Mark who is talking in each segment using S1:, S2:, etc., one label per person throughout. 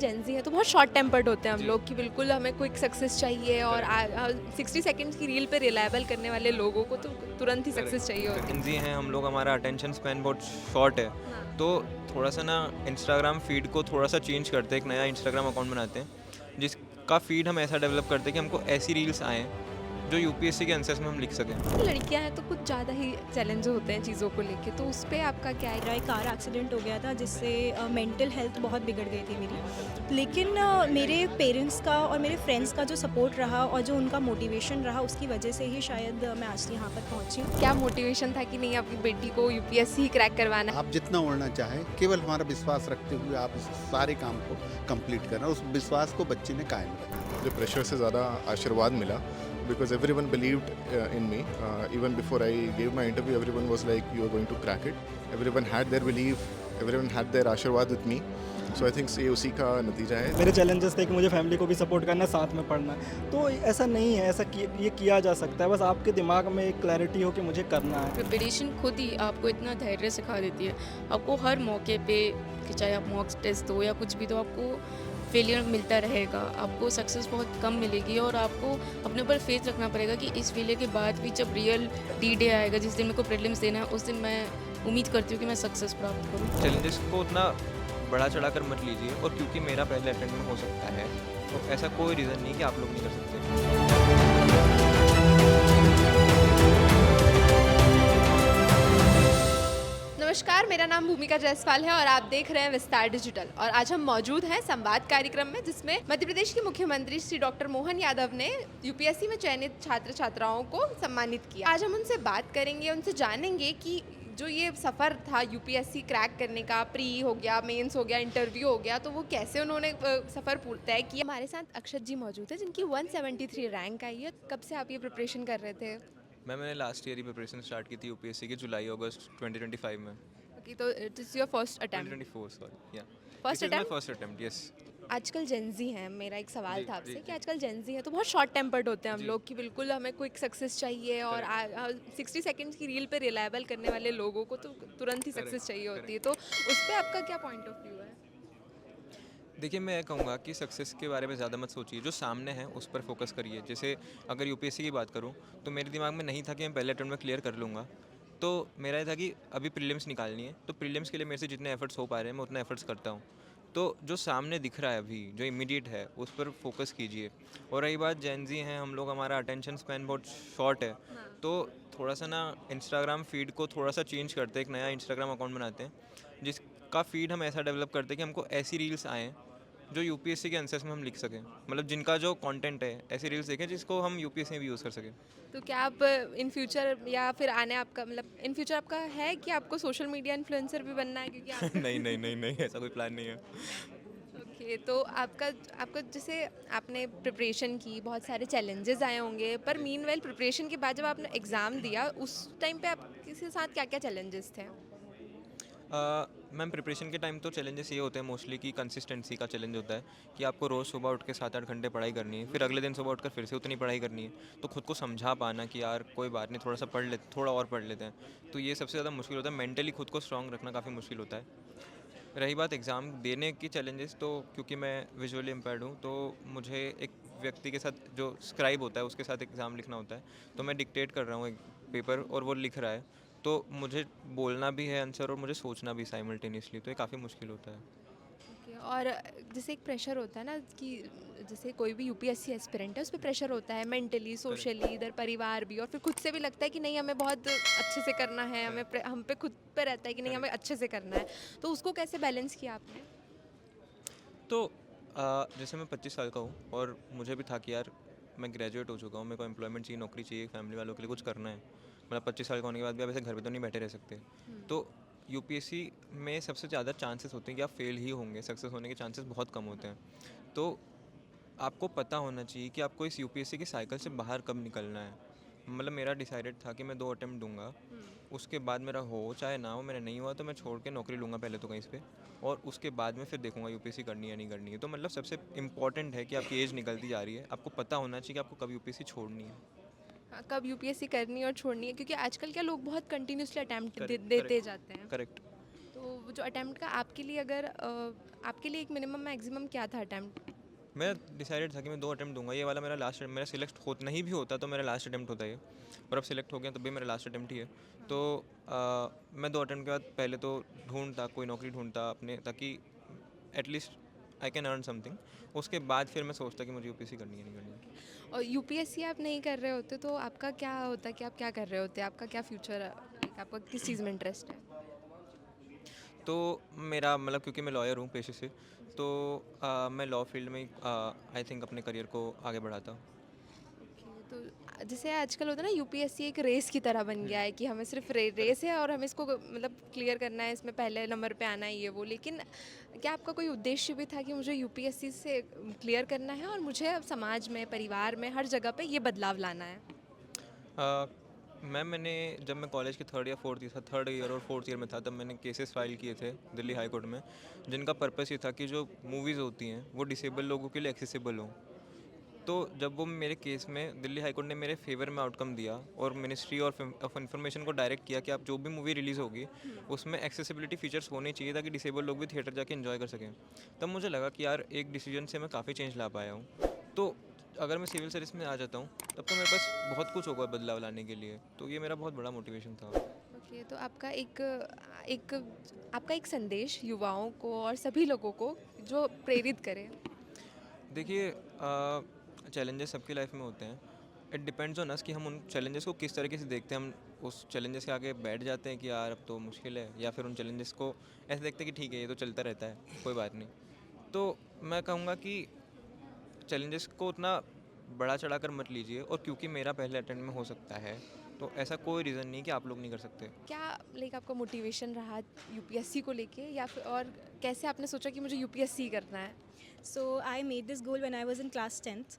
S1: Gen Z है तो बहुत शॉर्ट टेम्पर्ड होते हैं हम लोग कि बिल्कुल हमें क्विक सक्सेस चाहिए और 60 सेकंड्स की रील पे रिलायबल करने वाले लोगों को तो तुरंत ही सक्सेस चाहिए होती है।
S2: जी हैं हम लोग, हमारा अटेंशन स्पैन बहुत शॉर्ट है।
S1: हाँ।
S2: तो थोड़ा सा ना इंस्टाग्राम फीड को थोड़ा सा चेंज करते हैं, एक नया इंस्टाग्राम अकाउंट बनाते हैं जिसका फीड हम ऐसा डेवलप करते हैं कि हमको ऐसी रील्स आएँ जो यूपीएससी के आंसर्स में हम लिख सकें।
S1: लड़कियां हैं तो कुछ ज़्यादा ही चैलेंज होते हैं चीज़ों को लेके, तो उस पे आपका क्या है?
S3: मेरा एक कार एक्सीडेंट हो गया था जिससे मेंटल हेल्थ बहुत बिगड़ गई थी मेरी, लेकिन मेरे पेरेंट्स का और मेरे फ्रेंड्स का जो सपोर्ट रहा और जो उनका मोटिवेशन रहा उसकी वजह से ही शायद मैं आज यहाँ पर पहुँची हूँ।
S1: क्या मोटिवेशन था कि नहीं आपकी बेटी को यूपीएससी ही क्रैक करवाना है?
S4: आप जितना उड़ना चाहें, केवल हमारा विश्वास रखते हुए आप इस सारे काम को कंप्लीट करना, उस विश्वास को बच्चे ने कायम रखना।
S5: मुझे प्रेशर से ज़्यादा आशीर्वाद मिला because everyone believed in me. Even before I gave my interview, everyone was like, you are going to crack it. Everyone had their belief, everyone had their आशीर्वाद with me. So I think ये उसी का नतीजा है।
S6: मेरे challenges थे कि मुझे फैमिली को भी सपोर्ट करना है, साथ में पढ़ना है। तो ऐसा नहीं है, ये किया जा सकता है, बस आपके दिमाग में एक क्लैरिटी हो कि मुझे करना है।
S7: प्रिपरेशन खुद ही आपको इतना धैर्य सिखा देती है। आपको हर मौके पे कि चाहे आप मॉक टेस्ट दो या कुछ भी, तो आपको फेलियर मिलता रहेगा, आपको सक्सेस बहुत कम मिलेगी और आपको अपने ऊपर फेथ रखना पड़ेगा कि इस फेलियर के बाद भी जब रियल डी डे आएगा, जिस दिन मेरे को प्रीलिम्स देना है, उस दिन मैं उम्मीद करती हूँ कि मैं सक्सेस प्राप्त करूँ।
S2: चैलेंजेस को उतना बड़ा चढ़ाकर मत लीजिए, और क्योंकि मेरा पहले अटेम्प्ट में हो सकता है तो ऐसा कोई रीज़न नहीं कि आप लोग नहीं कर सकते।
S1: नमस्कार, मेरा नाम भूमिका जायसवाल है और आप देख रहे हैं विस्तार डिजिटल। और आज हम मौजूद हैं संवाद कार्यक्रम में, जिसमें मध्य प्रदेश के मुख्यमंत्री श्री डॉक्टर मोहन यादव ने यूपीएससी में चयनित छात्र छात्राओं को सम्मानित किया। आज हम उनसे बात करेंगे, उनसे जानेंगे कि जो ये सफ़र था यूपीएससी क्रैक करने का, प्री हो गया, मेंस हो गया, इंटरव्यू हो गया, तो वो कैसे उन्होंने सफ़र तय किया। हमारे साथ अक्षत जी मौजूद है जिनकी 173 रैंक आई है। कब से आप ये प्रिपरेशन कर रहे थे?
S2: मैंने लास्ट ईयर ही प्रिपरेशन स्टार्ट की थी यूपीएससी की, जुलाई अगस्त 2025 में।
S1: ओके, तो it is your first attempt?
S2: 2024 sorry, या
S1: first attempt?
S2: First attempt, yes.
S1: आजकल जेंजी हैं, मेरा एक सवाल
S2: जी,
S1: था आपसे
S2: जी,
S1: कि
S2: जी।
S1: आजकल जेंजी हैं तो बहुत शॉर्ट टेम्पर्ड होते हैं हम
S2: जी।
S1: लोग कि बिल्कुल हमें क्विक सक्सेस चाहिए और 60 सेकंड्स की रील पे रिलायबल करने वाले लोगों को तो तुरंत ही सक्सेस
S2: Correct,
S1: चाहिए होती है। तो उस पे आपका क्या पॉइंट ऑफ व्यू है?
S2: देखिए, मैं कहूँगा कि सक्सेस के बारे में ज़्यादा मत सोचिए, जो सामने है उस पर फोकस करिए। जैसे अगर यूपीएससी की बात करूँ तो मेरे दिमाग में नहीं था कि मैं पहले अटेम्प्ट में क्लियर कर लूँगा। तो मेरा ये था कि अभी प्रीलिम्स निकालनी है, तो प्रीलिम्स के लिए मेरे से जितने एफर्ट्स हो पा रहे हैं मैं उतना एफर्ट्स करता हूँ। तो जो सामने दिख रहा है अभी, जो इमीडिएट है, उस पर फोकस कीजिए। और रही बात जेन ज़ी हैं हम लोग, हमारा अटेंशन स्पैन बहुत शॉर्ट है। तो थोड़ा सा ना इंस्टाग्राम फीड को थोड़ा सा चेंज करते हैं, एक नया इंस्टाग्राम अकाउंट बनाते हैं जिसका फीड हम ऐसा डेवलप करते हैं कि हमको ऐसी रील्स आएँ जो यूपीएससी के आंसर्स में हम लिख सकें। मतलब जिनका जो कंटेंट है, ऐसी रील्स देखें जिसको हम यूपीएससी में भी यूज़ कर सकें।
S1: तो क्या आप इन फ्यूचर या फिर आने आपका मतलब इन फ्यूचर आपका है कि आपको सोशल मीडिया इन्फ्लुएंसर भी बनना है? क्योंकि आप
S2: नहीं नहीं नहीं नहीं, ऐसा कोई प्लान नहीं है।
S1: ओके, तो आपका आपका जैसे आपने प्रिपरेशन की, बहुत सारे चैलेंजेस आए होंगे, पर मीनवाइल प्रिपरेशन के बाद जब आपने एग्ज़ाम दिया उस टाइम पे आप किसी साथ क्या क्या चैलेंजेस थे?
S2: मैम, प्रिपरेशन के टाइम तो चैलेंजेस ये होते हैं मोस्टली कि कंसिस्टेंसी का चैलेंज होता है कि आपको रोज़ सुबह उठ के 7-8 घंटे पढ़ाई करनी है, फिर अगले दिन सुबह उठकर फिर से उतनी पढ़ाई करनी है। तो खुद को समझा पाना कि यार कोई बात नहीं, थोड़ा सा पढ़ ले, थोड़ा और पढ़ लेते हैं, तो ये सबसे ज़्यादा मुश्किल होता है। मेंटली खुद को स्ट्रांग रखना काफ़ी मुश्किल होता है। रही बात एग्ज़ाम देने की चैलेंजेस, तो क्योंकि मैं विजुअली इम्पेयर्ड हूँ तो मुझे एक व्यक्ति के साथ जो स्क्राइब होता है उसके साथ एग्ज़ाम लिखना होता है। तो मैं डिक्टेट कर रहा हूँ एक पेपर और वो लिख रहा है, तो मुझे बोलना भी है आंसर और मुझे सोचना भी साइमल्टेनियसली, तो ये काफ़ी मुश्किल होता है।
S1: ओके, और जैसे एक प्रेशर होता है ना कि जैसे कोई भी यूपीएससी एस्पिरेंट है उस पर प्रेशर होता है मेंटली, सोशली, इधर परिवार भी, और फिर खुद से भी लगता है कि नहीं हमें बहुत अच्छे से करना है, हम पे खुद पे रहता है कि नहीं हमें अच्छे से करना है। तो उसको कैसे बैलेंस किया आपने?
S2: तो जैसे मैं 25 साल का हूँ और मुझे भी था कि यार मैं ग्रेजुएट हो चुका हूँ, मेरे को एम्प्लॉयमेंट चाहिए, नौकरी चाहिए, फैमिली वालों के लिए कुछ करना है। मतलब 25 साल का होने के बाद भी आप ऐसे घर पे तो नहीं बैठे रह सकते। तो यूपीएससी में सबसे ज़्यादा चांसेस होते हैं कि आप फेल ही होंगे, सक्सेस होने के चांसेस बहुत कम होते हैं। तो आपको पता होना चाहिए कि आपको इस यूपीएससी के साइकिल से बाहर कब निकलना है। मतलब मेरा डिसाइडेड था कि मैं 2 अटेम्प्ट दूंगा, उसके बाद मेरा हो चाहे ना हो, मेरा नहीं हुआ तो मैं छोड़ के नौकरी लूँगा पहले तो कहीं पे, और उसके बाद में फिर देखूंगा यूपीएससी करनी है या नहीं करनी है। तो मतलब सबसे इम्पॉर्टेंट है कि आपकी एज निकलती जा रही है, आपको पता होना चाहिए कि आपको कब यूपीएससी छोड़नी है।
S1: हाँ, कब यूपीएससी करनी है और छोड़नी है, क्योंकि आजकल क्या लोग बहुत कंटिन्यूसली अटैम्प्ट
S2: करेक्ट
S1: देते
S2: करेक्ट
S1: जाते हैं।
S2: करेक्ट।
S1: तो वो जो अटेम्प्ट का आपके लिए अगर आपके लिए एक मिनिमम मैक्सिमम क्या था अटेम्प्ट?
S2: मैं डिसाइडेड था कि मैं 2 अटेम्प्ट दूंगा, ये वाला मेरा लास्ट, मेरा सिलेक्ट हो नहीं भी होता तो मेरा लास्ट अटेम्प्ट होता है, और अब सिलेक्ट हो गया तब भी मेरा लास्ट अटेम्प्ट ही है। तो मैं 2 अटेम्प्ट के बाद पहले तो ढूंढता, कोई नौकरी ढूंढता अपने, ताकि at least I can earn something. उसके बाद फिर मैं सोचता कि मुझे यूपीएससी करनी है नहीं करनी है।
S1: और यूपीएससी आप नहीं कर रहे होते तो आपका क्या होता कि आप क्या कर रहे होते? आपका क्या फ्यूचर है? आपका किस चीज़ में इंटरेस्ट है?
S2: तो मेरा मतलब, क्योंकि मैं लॉयर हूँ पेशे से, तो मैं लॉ फील्ड में आई थिंक अपने करियर को आगे बढ़ाता।
S1: तो जैसे आजकल होता है ना, यूपीएससी एक रेस की तरह बन गया है कि हमें सिर्फ रेस है और हमें इसको मतलब क्लियर करना है, इसमें पहले नंबर पे आना है ये वो। लेकिन क्या आपका कोई उद्देश्य भी था कि मुझे यूपीएससी से क्लियर करना है और मुझे अब समाज में, परिवार में, हर जगह पे ये बदलाव लाना है?
S2: मैंने जब मैं कॉलेज के थर्ड या फोर्थ ईयर, थर्ड ईयर और फोर्थ ईयर में था, तब मैंने केसेस फाइल किए थे दिल्ली हाई कोर्ट में, जिनका पर्पस ये था कि जो मूवीज़ होती हैं वो डिसेबल लोगों के लिए एक्सेसिबल हों। तो जब वो मेरे केस में दिल्ली हाई कोर्ट ने मेरे फेवर में आउटकम दिया और मिनिस्ट्री ऑफ इन्फॉर्मेशन को डायरेक्ट किया कि आप जो भी मूवी रिलीज़ होगी उसमें एक्सेसिबिलिटी फीचर्स होने चाहिए ताकि डिसेबल लोग भी थिएटर जाके एंजॉय कर सकें, तब मुझे लगा कि यार एक डिसीजन से मैं काफ़ी चेंज ला पाया हूँ। तो अगर मैं सिविल सर्विस में आ जाता हूँ तब तो मेरे पास बहुत कुछ होगा बदलाव लाने के लिए, तो ये मेरा बहुत बड़ा मोटिवेशन था।
S1: ओके, तो आपका एक संदेश युवाओं को और सभी लोगों को जो प्रेरित करे?
S2: देखिए, चैलेंजेस सबकी लाइफ में होते हैं। इट डिपेंड्स ऑन अस कि हम उन चैलेंजेस को किस तरीके से देखते हैं। हम उस चैलेंजेस के आगे बैठ जाते हैं कि यार अब तो मुश्किल है, या फिर उन चैलेंजेस को ऐसे देखते हैं कि ठीक है ये तो चलता रहता है, कोई बात नहीं। तो मैं कहूँगा कि चैलेंजेस को उतना बड़ा चढ़ाकर मत लीजिए, और क्योंकि मेरा पहले अटेम्प्ट में हो सकता है तो ऐसा कोई रीज़न नहीं कि आप लोग नहीं कर सकते।
S1: क्या आपका मोटिवेशन रहा यूपीएससी को लेके, या फिर और कैसे आपने सोचा कि मुझे यूपीएससी करना है?
S3: So I made this goal when I was in class 10th।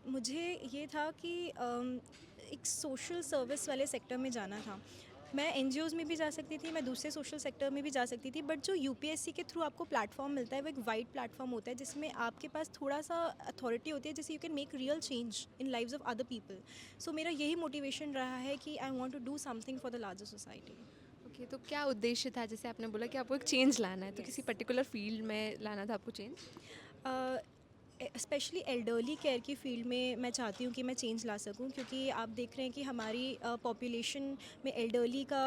S3: मुझे ये था कि एक सोशल सर्विस वाले सेक्टर में जाना था। मैं एनजीओज़ में भी जा सकती थी, मैं दूसरे सोशल सेक्टर में भी जा सकती थी, बट जो यूपीएससी के थ्रू आपको प्लेटफॉर्म मिलता है वो एक वाइड प्लेटफॉर्म होता है जिसमें आपके पास थोड़ा सा अथॉरिटी होती है, जिससे you can make real change in lives of other people. So मेरा यही मोटिवेशन रहा है कि I want to do something for the larger society.
S1: Okay, तो क्या उद्देश्य था? जैसे आपने बोला कि आपको एक चेंज लाना है, तो किसी पर्टिकुलर फील्ड में लाना था आपको चेंज?
S3: स्पेशली एल्डरली केयर की फील्ड में मैं चाहती हूँ कि मैं चेंज ला सकूँ, क्योंकि आप देख रहे हैं कि हमारी पॉपुलेशन में एल्डरली का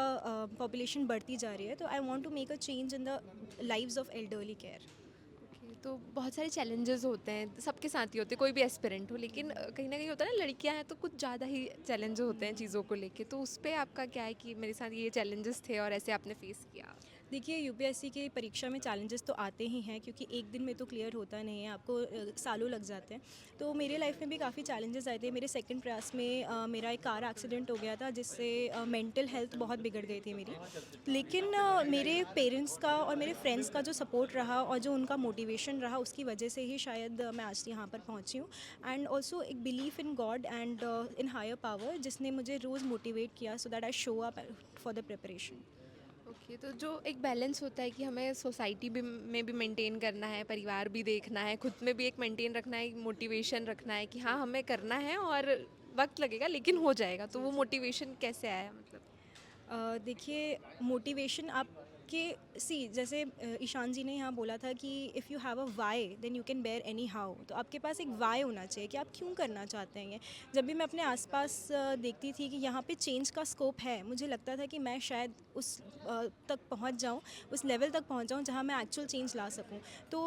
S3: पॉपुलेशन बढ़ती जा रही है। तो I want to make a change in the lives of elderly care.
S1: Okay, तो बहुत सारे चैलेंजेस होते हैं, सबके साथ ही होते हैं, कोई भी एस्पिरेंट हो, लेकिन कहीं ना कहीं होता है ना, लड़कियां हैं तो कुछ ज़्यादा ही चैलेंजेस होते हैं चीज़ों को लेके। तो उस पर आपका क्या है कि मेरे साथ ये चैलेंजेस थे और ऐसे आपने फेस किया?
S3: देखिए, यूपीएससी की परीक्षा में चैलेंजेस तो आते ही हैं, क्योंकि एक दिन में तो क्लियर होता नहीं है, आपको सालों लग जाते हैं। तो मेरे लाइफ में भी काफ़ी चैलेंजेस आए थे। मेरे सेकंड प्रयास में मेरा एक कार एक्सीडेंट हो गया था, जिससे मेंटल हेल्थ बहुत बिगड़ गई थी मेरी। लेकिन मेरे पेरेंट्स का और मेरे फ्रेंड्स का जो सपोर्ट रहा और जो उनका मोटिवेशन रहा, उसकी वजह से ही शायद मैं आज यहाँ पर पहुँची हूँ। एंड ऑल्सो एक belief in God and in higher power, जिसने मुझे रोज़ मोटिवेट किया so that I show up for the preparation.
S1: Okay, तो जो एक बैलेंस होता है कि हमें सोसाइटी भी में भी मेंटेन करना है, परिवार भी देखना है, खुद में भी एक मेंटेन रखना है, मोटिवेशन रखना है कि हाँ हमें करना है और वक्त लगेगा लेकिन हो जाएगा, तो वो मोटिवेशन कैसे आया मतलब?
S3: देखिए, मोटिवेशन आपके जैसे ईशान जी ने यहाँ बोला था कि if you have a why then you can bear any how. तो आपके पास एक वाई होना चाहिए कि आप क्यों करना चाहते हैं ये। जब भी मैं अपने आसपास देखती थी कि यहाँ पे चेंज का स्कोप है, मुझे लगता था कि मैं शायद उस तक पहुँच जाऊँ, उस लेवल तक पहुँच जाऊँ जहाँ मैं एक्चुअल चेंज ला सकूँ। तो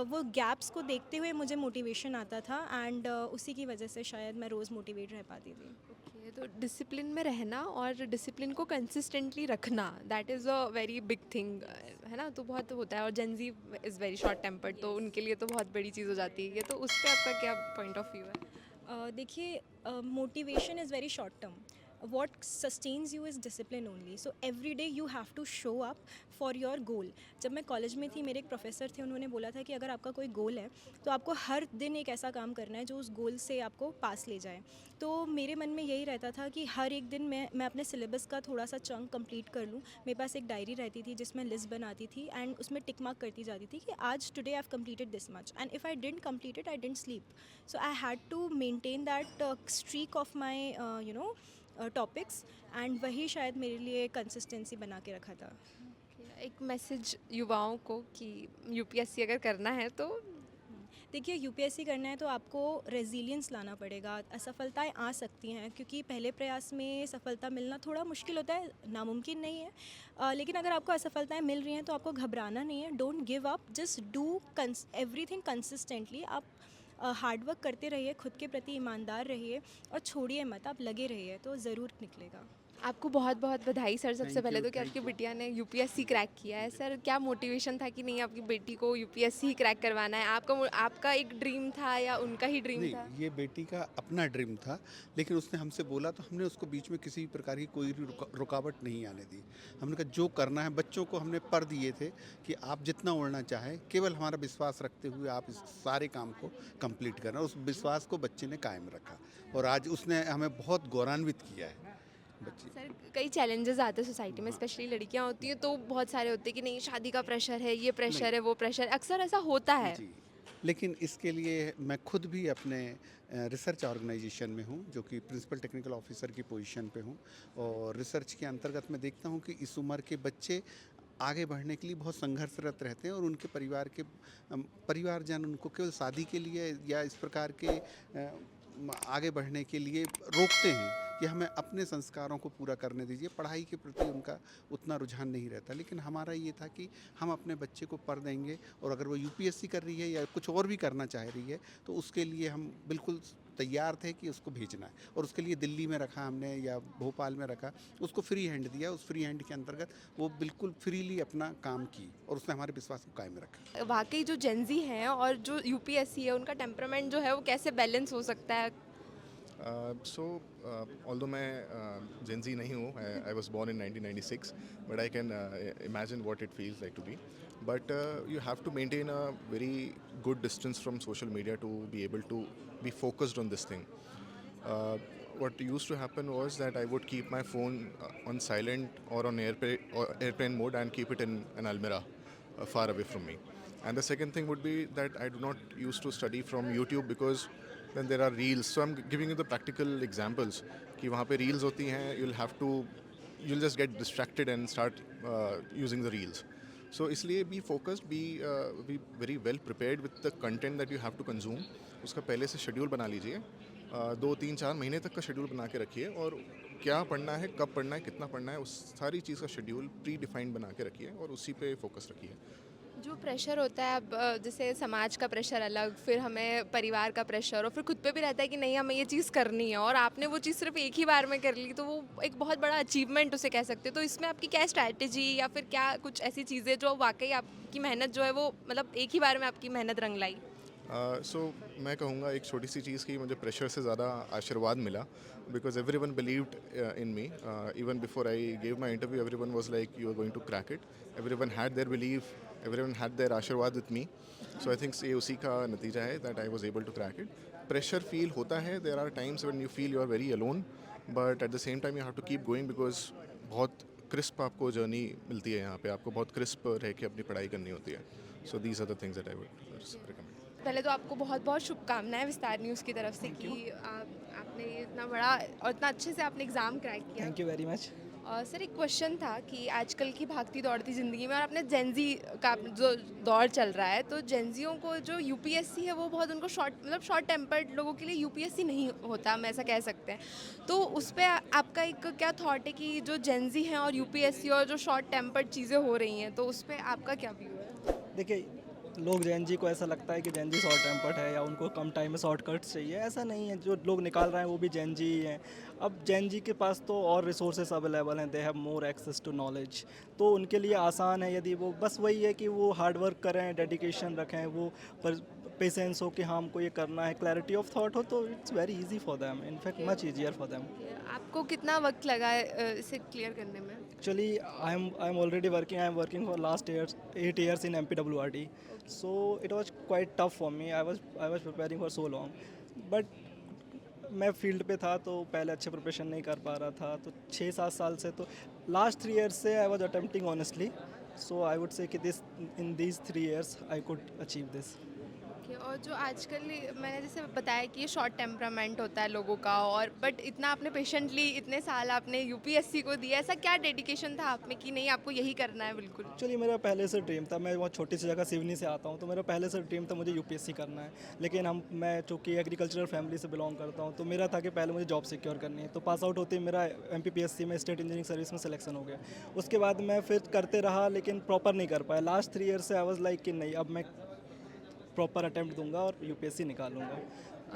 S3: वो गैप्स को देखते हुए मुझे मोटिवेशन आता था, एंड उसी की वजह से शायद मैं रोज़ मोटिवेट रह पाती थी।
S1: ओके, तो डिसिप्लिन में रहना और डिसिप्लिन को कंसिस्टेंटली रखना, that is a very big thing, है ना? तो बहुत होता है, और Gen Z is very short tempered, तो उनके लिए तो बहुत बड़ी चीज़ हो जाती है ये। तो उस पर आपका क्या पॉइंट ऑफ व्यू है?
S3: देखिए, motivation is very short term. what sustains you is discipline only. So every day you have to show up for your goal. जब मैं कॉलेज में थी, मेरे एक प्रोफेसर थे, उन्होंने बोला था कि अगर आपका कोई गोल है तो आपको हर दिन एक ऐसा काम करना है जो उस गोल से आपको पास ले जाए। तो मेरे मन में यही रहता था कि हर एक दिन मैं अपने सिलेबस का थोड़ा सा चंक कंप्लीट कर लूँ। मेरे पास एक डायरी रहती थी जिसमें लिस्ट बनाती थी, एंड उसमें टिक मार्क करती जाती थी कि आज today I have completed this much, and if I didn't complete it I didn't sleep. So I had to maintain that streak of my topics, and वही शायद मेरे लिए कंसिस्टेंसी बना के रखा था।
S1: एक मैसेज युवाओं को कि यूपीएससी अगर करना है तो
S3: देखिए यूपीएससी करना है तो आपको रेजिलियंस लाना पड़ेगा। असफलताएं आ सकती हैं क्योंकि पहले प्रयास में सफलता मिलना थोड़ा मुश्किल होता है, नामुमकिन नहीं है। लेकिन अगर आपको असफलताएं मिल रही हैं तो आपको घबराना नहीं है। Don't give up, just do everything consistently. आप हार्डवर्क करते रहिए, खुद के प्रति ईमानदार रहिए और छोड़िए मत, आप लगे रहिए तो ज़रूर निकलेगा।
S1: आपको बहुत बहुत बधाई सर। सबसे
S4: Thank
S1: पहले
S4: you,
S1: तो कि
S4: thank
S1: आपकी
S4: you.
S1: बिटिया ने यूपीएससी क्रैक किया है। सर क्या मोटिवेशन था कि नहीं आपकी बेटी को यूपीएससी ही क्रैक करवाना है? आपका एक ड्रीम था या उनका ही ड्रीम था?
S4: नहीं, ये बेटी का अपना ड्रीम था, लेकिन उसने हमसे बोला तो हमने उसको बीच में किसी भी प्रकार की कोई भी रुकावट नहीं आने दी। हमने कहा जो करना है, बच्चों को हमने पर दिए थे कि आप जितना उड़ना चाहें, केवल हमारा विश्वास रखते हुए आप इस सारे काम को कंप्लीट करना। उस विश्वास को बच्चे ने कायम रखा और आज उसने हमें बहुत गौरवान्वित किया है बच्ची।
S1: सर कई चैलेंजेस आते हैं सोसाइटी में, स्पेशली लड़कियां होती हैं तो बहुत सारे होते हैं कि नहीं शादी का प्रेशर है, ये प्रेशर है, वो प्रेशर, अक्सर ऐसा होता है।
S4: जी, लेकिन इसके लिए मैं खुद भी अपने रिसर्च ऑर्गेनाइजेशन में हूँ, जो कि प्रिंसिपल टेक्निकल ऑफिसर की पोजीशन पे हूँ। और रिसर्च के अंतर्गत मैं देखता हूँ कि इस उम्र के बच्चे आगे बढ़ने के लिए बहुत संघर्षरत रहते हैं और उनके परिवारजन उनको केवल शादी के लिए या इस प्रकार के आगे बढ़ने के लिए रोकते हैं कि हमें अपने संस्कारों को पूरा करने दीजिए। पढ़ाई के प्रति उनका उतना रुझान नहीं रहता, लेकिन हमारा ये था कि हम अपने बच्चे को पढ़ देंगे और अगर वो यूपीएससी कर रही है या कुछ और भी करना चाह रही है तो उसके लिए हम बिल्कुल तैयार थे कि उसको भेजना है। और उसके लिए दिल्ली में रखा हमने या भोपाल में रखा, उसको फ्री हैंड दिया। उस फ्री हैंड के अंतर्गत वो बिल्कुल फ्रीली अपना काम की और उसने हमारे विश्वास को कायम रखा।
S1: वाकई जो जेंजी हैं और जो यूपीएससी है उनका टेम्परामेंट जो है वो कैसे बैलेंस हो सकता है?
S5: ऑल्दो मैं Gen Z नहीं हूँ, I was born in 1996, but I can imagine what it feels like to be. But you have to maintain a very good distance from social media to be able to be focused on this thing. What used to happen was that I would keep my phone on silent or on airplane mode and keep it in an almirah far away from me. And the second thing would be that I do not used to study from YouTube because then there are reels. So I'm giving you the practical examples कि वहाँ पे reels होती हैं, you'll just get distracted and start using the reels. So इसलिए be focused, be very well prepared with the content that you have to consume. उसका पहले से schedule बना लीजिए, 2-3-4 महीने तक का शेड्यूल बना के रखिए और क्या पढ़ना है, कब पढ़ना है, कितना पढ़ना है, उस सारी चीज़ का शेड्यूल प्री डिफाइंड बना के रखिए और उसी पे फोकस रखिए.
S1: जो प्रेशर होता है अब जैसे समाज का प्रेशर अलग, फिर हमें परिवार का प्रेशर और फिर खुद पे भी रहता है कि नहीं हमें ये चीज़ करनी है और आपने वो चीज़ सिर्फ एक ही बार में कर ली तो वो एक बहुत बड़ा अचीवमेंट उसे कह सकते हैं. तो इसमें आपकी क्या स्ट्रैटेजी या फिर क्या कुछ ऐसी चीज़ें जो वाकई आपकी मेहनत जो है वो मतलब एक ही बार में आपकी मेहनत रंग लाई?
S5: मैं कहूँगा एक छोटी सी चीज़ की मुझे प्रेशर से ज़्यादा आशीर्वाद मिला because everyone believed in me. Even before I gave my interview everyone was like you are going to crack it. Everyone had their believe, everyone had their आशीर्वाद with me. So I think ये उसी का नतीजा है that I was able to crack it. Pressure feel होता है, there are times when you feel you are very alone, but at the same time you have to keep going because बहुत crisp आपको journey मिलती है यहाँ पे, आपको बहुत crisp रह के अपनी पढ़ाई करनी होती है. So these are the things that I would recommend.
S1: पहले तो आपको बहुत बहुत शुभकामनाएं विस्तार न्यूज़ की तरफ से कि आपने ये इतना बड़ा और इतना अच्छे से आपने एग्ज़ाम क्रैक किया.
S6: Thank you very much.
S1: Sir एक क्वेश्चन था कि आजकल की भागती दौड़ती ज़िंदगी में और अपने जेंजी का जो दौर चल रहा है तो जेंजियों को जो यूपीएससी है वो बहुत उनको शॉर्ट टेम्पर्ड लोगों के लिए यूपीएससी नहीं होता, हम ऐसा कह सकते हैं. तो उस पर आपका एक क्या थॉट है कि जो जेंजी हैं और यूपीएससी और जो शॉर्ट टेम्पर्ड चीज़ें हो रही हैं तो उस पर आपका क्या व्यू है?
S6: देखिए लोग जेनजी को ऐसा लगता है कि जेनजी शॉर्ट टेम्पर्ड है या उनको कम टाइम में शॉर्टकट्स चाहिए. ऐसा नहीं है, जो लोग निकाल रहे हैं वो भी जेनजी ही हैं. अब जेनजी के पास तो और रिसोर्सेज अवेलेबल हैं, they have more access to knowledge, तो उनके लिए आसान है यदि वो बस वही है कि वो हार्ड वर्क करें, डेडिकेशन रखें, वो पेशेंस हो कि हाँ हमको ये करना है, क्लैरिटी ऑफ थॉट हो तो it's very easy for them, in fact much easier for them.
S1: आपको कितना वक्त लगा इसे क्लियर करने में?
S6: Actually, I'm already working. I'm working for last 8 years in MPWRD. So it was quite tough for me. I was preparing for so long. But मैं field पे था तो पहले अच्छे प्रिपरेशन नहीं कर पा रहा था, तो 6-7 साल से तो लास्ट 3 years से I was attempting honestly. So I would say कि in these 3 years I could achieve this.
S1: और जो आजकल मैंने जैसे बताया कि ये शॉर्ट टेम्परामेंट होता है लोगों का, और बट इतना आपने पेशेंटली इतने साल आपने यूपीएससी को दिया, ऐसा क्या डेडिकेशन था आप में कि नहीं आपको यही करना है बिल्कुल?
S6: एक्चुअली मेरा पहले से ड्रीम था, मैं बहुत छोटी सी जगह सिवनी से आता हूँ, तो मेरा पहले से ड्रीम था मुझे यूपीएससी करना है। लेकिन मैं चूँकि एग्रीकल्चरल फैमिली से बिलोंग करता हूँ, तो मेरा था कि पहले मुझे जॉब सिक्योर करनी है। तो पास आउट होते ही मेरा एमपीपीएससी में स्टेट इंजीनियरिंग सर्विस में सिलेक्शन हो गया। उसके बाद मैं फिर करते रहा, लेकिन प्रॉपर नहीं कर पाया। लास्ट 3 ईयर से आई वाज लाइक कि नहीं, अब मैं प्रॉपर अटेम्प्ट दूंगा और यूपीएससी निकालूंगा।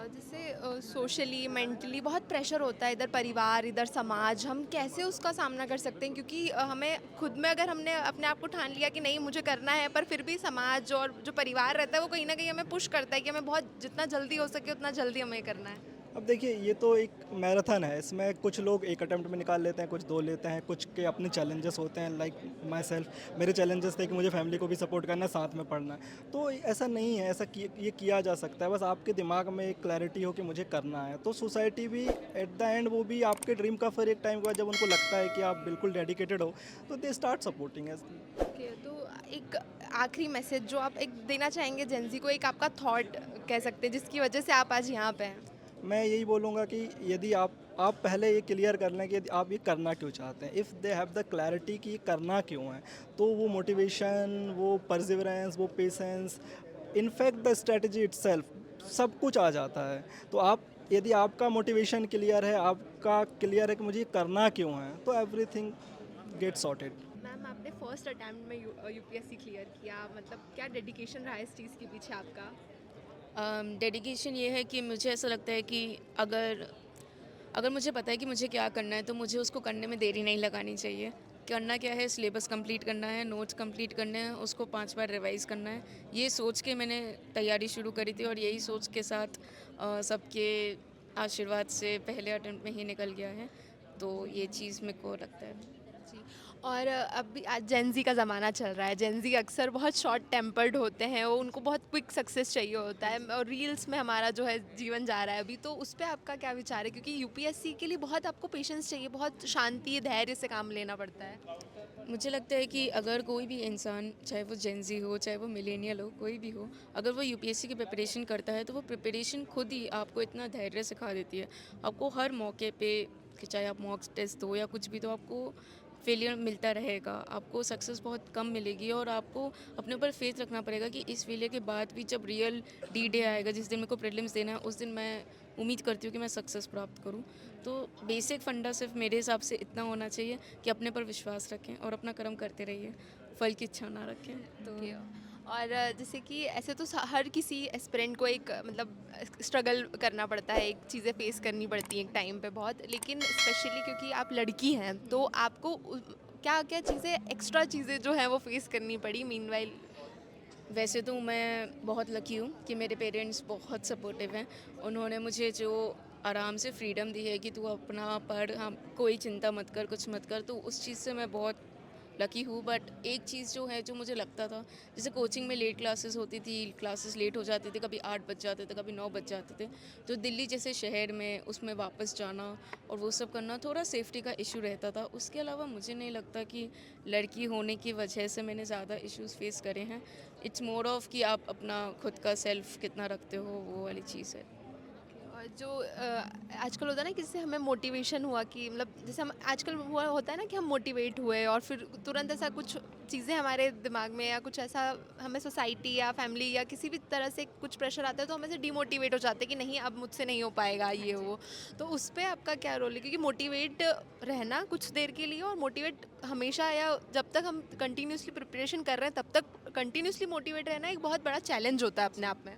S1: जैसे सोशली मेंटली बहुत प्रेशर होता है, इधर परिवार इधर समाज, हम कैसे उसका सामना कर सकते हैं? क्योंकि हमें खुद में अगर हमने अपने आप को ठान लिया कि नहीं मुझे करना है, पर फिर भी समाज और जो परिवार रहता है वो कहीं ना कहीं हमें पुश करता है कि हमें बहुत जितना जल्दी हो सके उतना जल्दी हमें करना है।
S6: अब देखिए, ये तो एक मैराथन है, इसमें कुछ लोग एक अटेम्प्ट में निकाल लेते हैं, कुछ 2 लेते हैं, कुछ के अपने चैलेंजेस होते हैं। लाइक माई सेल्फ, मेरे चैलेंजेस थे कि मुझे फैमिली को भी सपोर्ट करना है, साथ में पढ़ना है। तो ऐसा नहीं है, ऐसा ये किया जा सकता है, बस आपके दिमाग में एक क्लैरिटी हो कि मुझे करना है। तो सोसाइटी भी एट द एंड वो भी आपके ड्रीम का फिर एक टाइम के बाद जब उनको लगता है कि आप बिल्कुल डेडिकेटेड हो, तो they start supporting S.
S1: Okay, तो एक आखिरी मैसेज जो आप एक देना चाहेंगे जेंजी को, एक आपका थॉट कह सकते हैं जिसकी वजह से आप आज यहाँ पे हैं?
S6: मैं यही बोलूँगा कि यदि आप पहले ये क्लियर कर लें कि यदि आप ये करना क्यों चाहते हैं, if they have the clarity कि ये करना क्यों है, तो वो मोटिवेशन, वो परसिवरेंस, वो patience, in fact the strategy itself, सब कुछ आ जाता है। तो आप यदि आपका मोटिवेशन क्लियर है, आपका क्लियर है कि मुझे ये करना क्यों है, तो एवरीथिंग गेट सॉर्टेड।
S1: मैम, आपने फर्स्ट अटैम्प्ट में यूपीएससी क्लियर किया, मतलब क्या डेडिकेशन रहा इस चीज़ के पीछे आपका?
S7: डेडिकेशन ये है कि मुझे ऐसा लगता है कि अगर अगर मुझे पता है कि मुझे क्या करना है तो मुझे उसको करने में देरी नहीं लगानी चाहिए। करना क्या है, सिलेबस कंप्लीट करना है, नोट्स कंप्लीट करने हैं, उसको 5 बार रिवाइज़ करना है। ये सोच के मैंने तैयारी शुरू करी थी और यही सोच के साथ सबके आशीर्वाद से पहले अटेम्प्ट में ही निकल गया है। तो ये चीज़ मेरे को लगता है।
S1: जी। और अभी आज जेंजी का ज़माना चल रहा है, जेंजी अक्सर बहुत शॉर्ट टेम्पर्ड होते हैं, वो उनको बहुत क्विक सक्सेस चाहिए होता है, और रील्स में हमारा जो है जीवन जा रहा है अभी, तो उस पे आपका क्या विचार है? क्योंकि यूपीएससी के लिए बहुत आपको पेशेंस चाहिए, बहुत शांति धैर्य से काम लेना पड़ता है।
S7: मुझे लगता है कि अगर कोई भी इंसान, चाहे वो जेंजी हो, चाहे वो मिलेनियल हो, कोई भी हो, अगर वो यूपीएससी की प्रिपरेशन करता है तो वो प्रिपरेशन खुद ही आपको इतना धैर्य सिखा देती है। आपको हर मौके पे, कि चाहे आप मॉक टेस्ट दो या कुछ भी, तो आपको फेलियर मिलता रहेगा, आपको सक्सेस बहुत कम मिलेगी, और आपको अपने ऊपर फेथ रखना पड़ेगा कि इस फेलियर के बाद भी जब रियल डी डे आएगा, जिस दिन मेरे को प्रीलिम्स देना है, उस दिन मैं उम्मीद करती हूँ कि मैं सक्सेस प्राप्त करूँ। तो बेसिक फंडा सिर्फ मेरे हिसाब से इतना होना चाहिए कि अपने पर विश्वास रखें और अपना कर्म करते रहिए, फल की इच्छा ना रखें। तो
S1: ओके। और जैसे कि ऐसे तो हर किसी एस्पिरेंट को एक मतलब स्ट्रगल करना पड़ता है, एक चीज़ें फेस करनी पड़ती हैं एक टाइम पे बहुत, लेकिन स्पेशली क्योंकि आप लड़की हैं तो आपको क्या क्या चीज़ें, एक्स्ट्रा चीज़ें जो हैं वो फेस करनी पड़ी मीनवाइल?
S7: वैसे तो मैं बहुत लकी हूँ कि मेरे पेरेंट्स बहुत सपोर्टिव हैं। उन्होंने मुझे जो आराम से फ्रीडम दी है कि तू अपना पढ़, हाँ कोई चिंता मत कर, कुछ मत कर, तो उस चीज़ से मैं बहुत लकी हूँ। बट एक चीज़ जो है, जो मुझे लगता था, जैसे कोचिंग में लेट क्लासेस होती थी, क्लासेस लेट हो जाते थे, कभी 8 बज जाते थे, कभी 9 बज जाते थे, तो दिल्ली जैसे शहर में उसमें वापस जाना और वो सब करना, थोड़ा सेफ्टी का इशू रहता था। उसके अलावा मुझे नहीं लगता कि लड़की होने की वजह से मैंने ज़्यादा इश्यूज़ फेस करे हैं। इट्स मोर ऑफ कि आप अपना खुद का सेल्फ कितना रखते हो, वो वाली चीज़ है।
S1: और जो आजकल होता है ना कि जैसे हमें मोटिवेशन हुआ कि मतलब जैसे हम आजकल हुआ होता है ना कि हम मोटिवेट हुए और फिर तुरंत ऐसा कुछ चीज़ें हमारे दिमाग में या कुछ ऐसा हमें सोसाइटी या फैमिली या किसी भी तरह से कुछ प्रेशर आता है तो हम ऐसे डिमोटिवेट हो जाते हैं कि नहीं अब मुझसे नहीं हो पाएगा ये वो। तो उस पर आपका क्या रोल है? क्योंकि मोटिवेट रहना कुछ देर के लिए और मोटिवेट हमेशा, या जब तक हम कंटिन्यूसली प्रिपरेशन कर रहे हैं तब तक कंटिन्यूसली मोटिवेट रहना एक बहुत बड़ा चैलेंज होता है अपने आप में।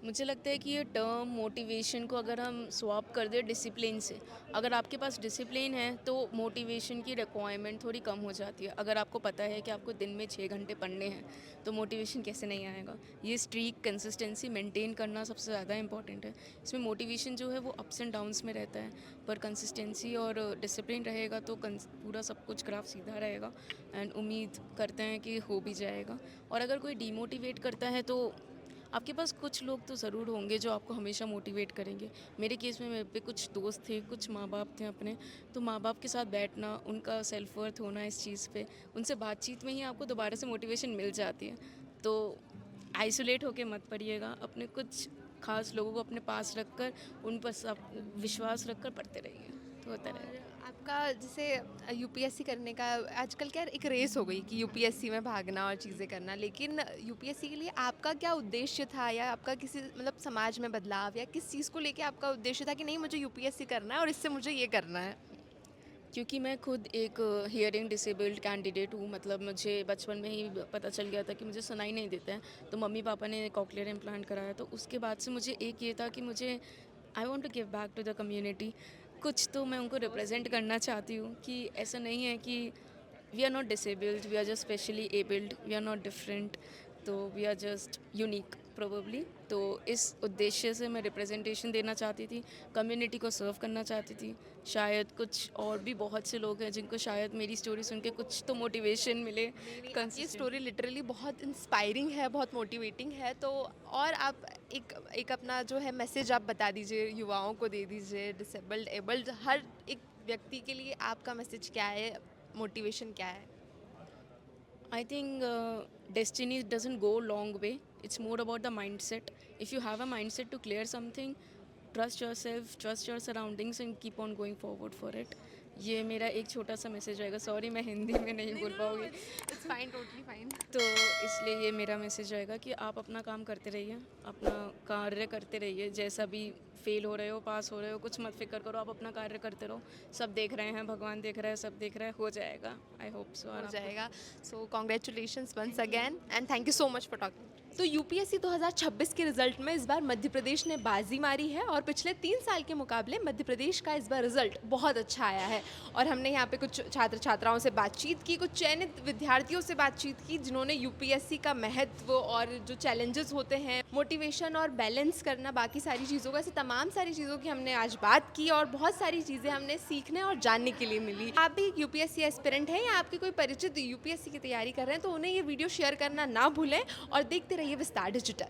S7: मुझे लगता है कि ये टर्म मोटिवेशन को अगर हम स्वैप कर दें डिसिप्लिन से, अगर आपके पास डिसिप्लिन है तो मोटिवेशन की रिक्वायरमेंट थोड़ी कम हो जाती है। अगर आपको पता है कि आपको दिन में 6 घंटे पढ़ने हैं तो मोटिवेशन कैसे नहीं आएगा? ये स्ट्रीक, कंसिस्टेंसी मेंटेन करना सबसे ज़्यादा इंपॉर्टेंट है। इसमें मोटिवेशन जो है वो अप्स एंड डाउन्स में रहता है, पर कंसिस्टेंसी और डिसिप्लिन रहेगा तो पूरा सब कुछ ग्राफ सीधा रहेगा, एंड उम्मीद करते हैं कि हो भी जाएगा। और अगर कोई डीमोटिवेट करता है तो आपके पास कुछ लोग तो ज़रूर होंगे जो आपको हमेशा मोटिवेट करेंगे। मेरे केस में मेरे पे कुछ दोस्त थे, कुछ माँ बाप थे अपने, तो माँ बाप के साथ बैठना, उनका सेल्फ वर्थ होना इस चीज़ पे, उनसे बातचीत में ही आपको दोबारा से मोटिवेशन मिल जाती है। तो आइसोलेट होके मत पढ़िएगा, अपने कुछ खास लोगों को अपने पास रखकर उन पर सब विश्वास रखकर पढ़ते रहिए, तो होता रहेगा।
S1: आपका जैसे यूपीएससी करने का आजकल क्या एक रेस हो गई कि यूपीएससी में भागना और चीज़ें करना, लेकिन यूपीएससी के लिए आपका क्या उद्देश्य था, या आपका किसी मतलब समाज में बदलाव, या किस चीज़ को लेके आपका उद्देश्य था कि नहीं मुझे यूपीएससी करना है और इससे मुझे ये करना है?
S7: क्योंकि मैं खुद एक हियरिंग डिसेबल्ड कैंडिडेट हूँ, मतलब मुझे बचपन में ही पता चल गया था कि मुझे सुनाई नहीं देता है, तो मम्मी पापा ने कॉकलियर इम्प्लांट कराया, तो उसके बाद से मुझे एक ये था कि मुझे I want to give back to the community, कुछ तो मैं उनको रिप्रेजेंट करना चाहती हूँ कि ऐसा नहीं है कि we are not disabled, we are just specially abled, we are not different, तो we are just unique probably. तो इस उद्देश्य से मैं रिप्रेजेंटेशन देना चाहती थी, कम्युनिटी को सर्व करना चाहती थी। शायद कुछ और भी बहुत से लोग हैं जिनको शायद मेरी स्टोरी सुन के कुछ तो मोटिवेशन मिले।
S1: ये स्टोरी लिटरली बहुत इंस्पायरिंग है, बहुत मोटिवेटिंग है। तो और आप एक अपना जो है मैसेज आप बता दीजिए, युवाओं को दे दीजिए, डिसेबल्ड एबल्ड हर एक व्यक्ति के लिए आपका मैसेज क्या है, मोटिवेशन क्या है?
S7: I think destiny doesn't go long way. It's more about the mindset. If you have a mindset to clear something, trust yourself, trust your surroundings and keep on going forward for it. ये मेरा एक छोटा सा message रहेगा। Sorry मैं हिंदी में नहीं बोल पाऊँगी,
S1: इट्स फाइन, टोटली फाइन।
S7: तो इसलिए ये मेरा मैसेज रहेगा कि आप अपना काम करते रहिए, अपना कार्य करते रहिए, जैसा भी फेल हो रहे हो, पास हो रहे हो, कुछ मत फिक्र करो, आप अपना कार्य करते रहो। सब देख रहे हैं, भगवान देख रहा है, सब देख रहा है, हो जाएगा। आई होप सो
S1: हो जाएगा। So congratulations once again and thank you so much for talking. तो यूपीएससी 2026 के रिजल्ट में इस बार मध्य प्रदेश ने बाजी मारी है और पिछले 3 साल के मुकाबले मध्य प्रदेश का इस बार रिजल्ट बहुत अच्छा आया है। और हमने यहाँ पे कुछ छात्र छात्राओं से बातचीत की, कुछ चयनित विद्यार्थियों से बातचीत की जिन्होंने यूपीएससी का महत्व और जो चैलेंजेस होते हैं, मोटिवेशन और बैलेंस करना, बाकी सारी चीज़ों का, ऐसे तमाम सारी चीज़ों की हमने आज बात की और बहुत सारी चीज़ें हमने सीखने और जानने के लिए मिली। आप भी एक यूपीएससी एस्पिरेंट हैं या आपके कोई परिचित यूपीएससी की तैयारी कर रहे हैं तो उन्हें ये वीडियो शेयर करना ना भूलें और देखते रहिए विस्तार डिजिटल।